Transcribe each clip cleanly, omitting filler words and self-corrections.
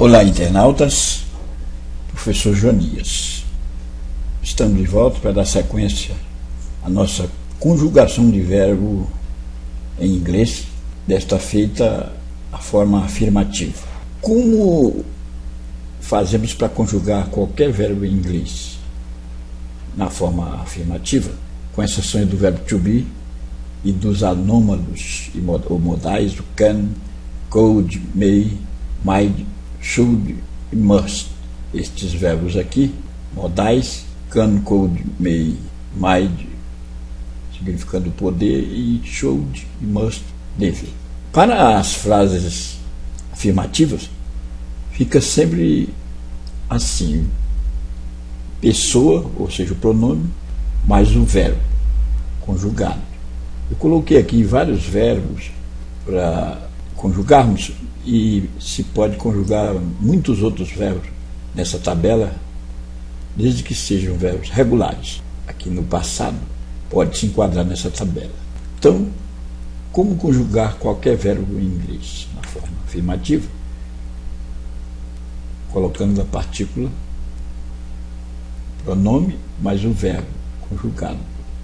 Olá, internautas, professor Jonias. Estamos de volta para dar sequência à nossa conjugação de verbo em inglês, desta feita a forma afirmativa. Como fazemos para conjugar qualquer verbo em inglês na forma afirmativa, com exceção do verbo to be e dos anômalos ou modais do can, could, may, might, should e must. Estes verbos aqui, modais, can, could, may, might, significando poder, e should e must, deve. Para as frases afirmativas, fica sempre assim: pessoa, ou seja, o pronome, mais o verbo conjugado. Eu coloquei aqui vários verbos para conjugarmos, e se pode conjugar muitos outros verbos nessa tabela, desde que sejam verbos regulares. Aqui no passado pode se enquadrar nessa tabela. Então, como conjugar qualquer verbo em inglês na forma afirmativa? Colocando a partícula pronome mais o verbo conjugado,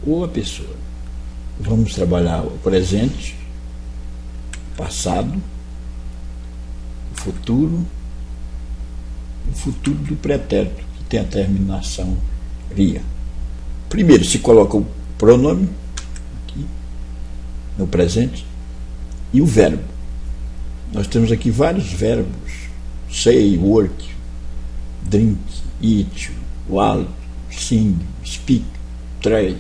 ou a pessoa. Vamos trabalhar o presente, passado, o futuro do pretérito, que tem a terminação ria. Primeiro se coloca o pronome aqui no presente e o verbo. Nós temos aqui vários verbos: say, work, drink, eat, walk, sing, speak, try,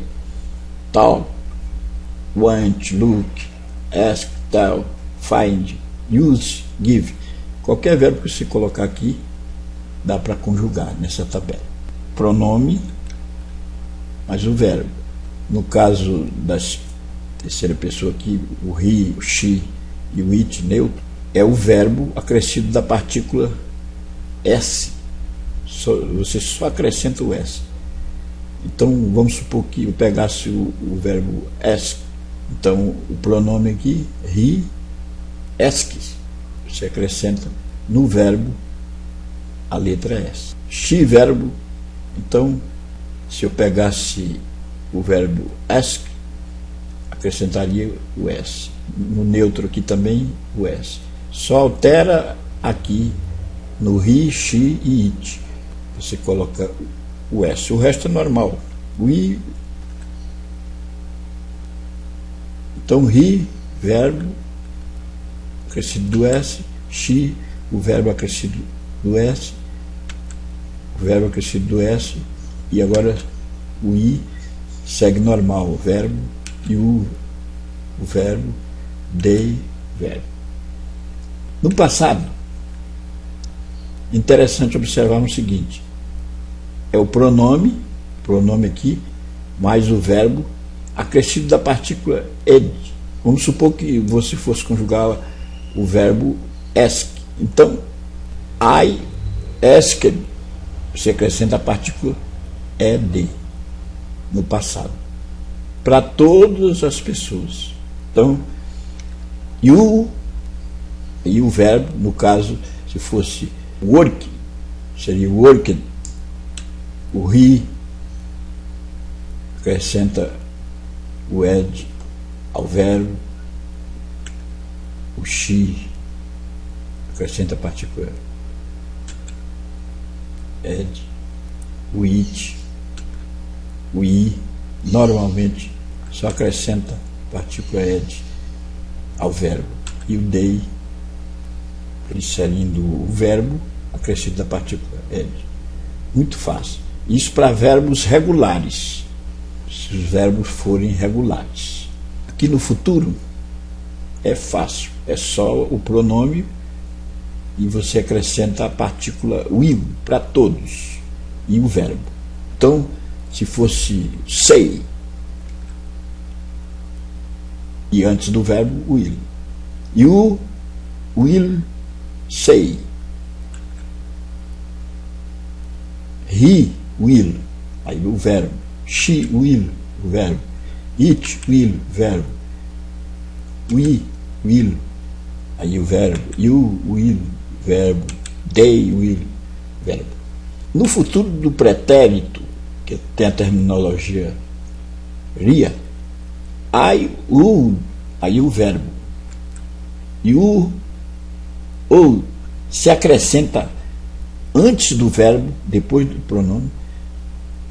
talk, want, look, ask, tell, find, use, give. Qualquer verbo que você colocar aqui dá para conjugar nessa tabela. Pronome mais o verbo. No caso da terceira pessoa aqui, o he, o she e o it neutro, é o verbo acrescido da partícula s. Você só acrescenta o s. Então vamos supor que eu pegasse o verbo ask. Então o pronome aqui, he asks. Você acrescenta no verbo a letra S. She, verbo. Então, se eu pegasse o verbo ask, acrescentaria o S. No neutro aqui também, o S. Só altera aqui no he, she e it. Você coloca o S. O resto é normal. We. Então, he, verbo, acrescido do S, she, o verbo acrescido do S, o verbo acrescido do S, e agora o I segue normal, o verbo, e o verbo, they, verbo. No passado, interessante observarmos o seguinte: é o pronome aqui, mais o verbo acrescido da partícula ed. Vamos supor que você fosse conjugar o verbo ask. Então, I asked, você acrescenta a partícula ed no passado, para todas as pessoas. Então, you e o verbo, no caso, se fosse work, seria worked. O he acrescenta o ed ao verbo, o she acrescenta a partícula ed, o it, o i normalmente só acrescenta a partícula ed ao verbo, e o they, inserindo o verbo acrescenta a partícula ed. Muito fácil. Isso para verbos regulares, se os verbos forem regulares. Aqui no futuro é fácil, é só o pronome e você acrescenta a partícula will para todos e o verbo. Então, se fosse say e antes do verbo will, you will say, he will, aí o verbo, she will, o verbo, it will, verbo, we will, aí o verbo, you will, verbo, they will, verbo. No futuro do pretérito, que tem a terminologia ria, I would, aí o verbo. You would se acrescenta antes do verbo, depois do pronome,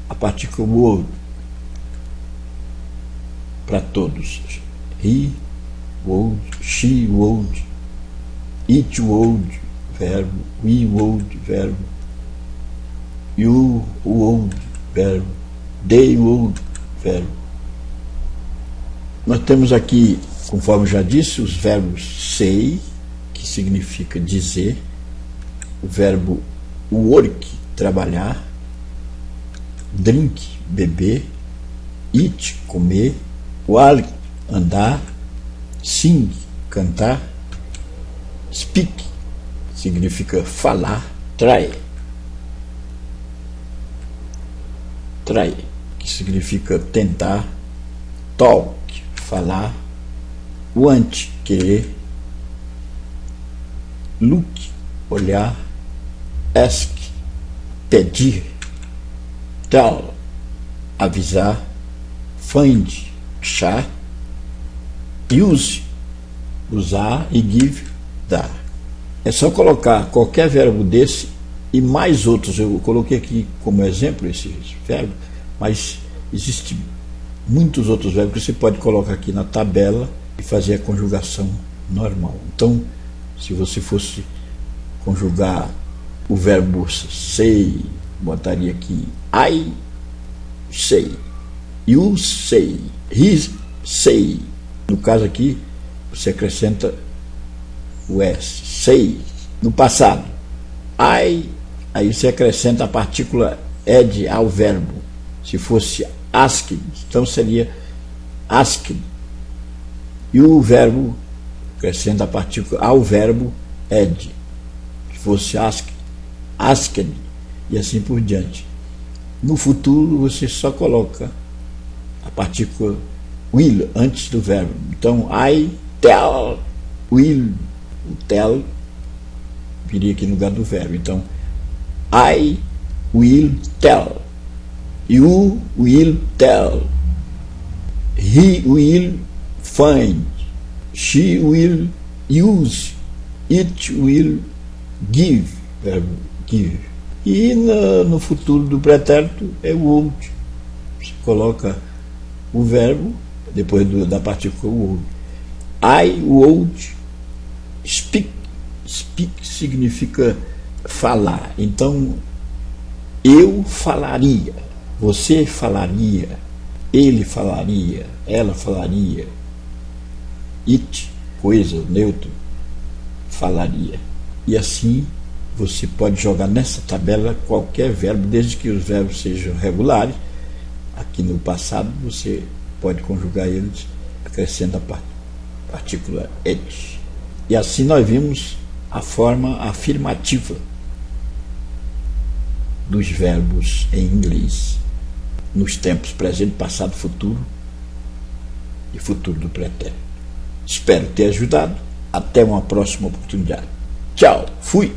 a partícula would para todos. He would, she would, it would, verbo, we would, verbo, you would, verbo, they would, verbo. Nós temos aqui, conforme já disse, os verbos say, que significa dizer, o verbo work, trabalhar, drink, beber, eat, comer, walk, andar, sing, cantar, speak, significa falar, try, que significa tentar, talk, falar, want, querer, look, olhar, ask, pedir, tell, avisar, find, achar, use, usar e give, dar. É só colocar qualquer verbo desse e mais outros. Eu coloquei aqui como exemplo esses verbos, mas existem muitos outros verbos que você pode colocar aqui na tabela e fazer a conjugação normal. Então, se você fosse conjugar o verbo say, botaria aqui I say, you say, he say. No caso aqui, você acrescenta o S, say. No passado, I, aí você acrescenta a partícula ed ao verbo. Se fosse asked, então seria asked. E o verbo acrescenta a partícula ao verbo ed. Se fosse asked, e assim por diante. No futuro, você só coloca a partícula will antes do verbo. Então, I tell will. O tell viria aqui no lugar do verbo. Então, I will tell. You will tell. He will find. She will use. It will give. Verbo give. E no futuro do pretérito é o would. Você coloca o verbo depois da partícula would. I would speak. Speak significa falar. Então, eu falaria, você falaria, ele falaria, ela falaria, it, coisa, neutro, falaria. E assim você pode jogar nessa tabela qualquer verbo, desde que os verbos sejam regulares. Aqui no passado você pode conjugar eles acrescentando a partícula et. E assim nós vimos a forma afirmativa dos verbos em inglês nos tempos presente, passado, futuro e futuro do pretérito. Espero ter ajudado. Até uma próxima oportunidade. Tchau, fui!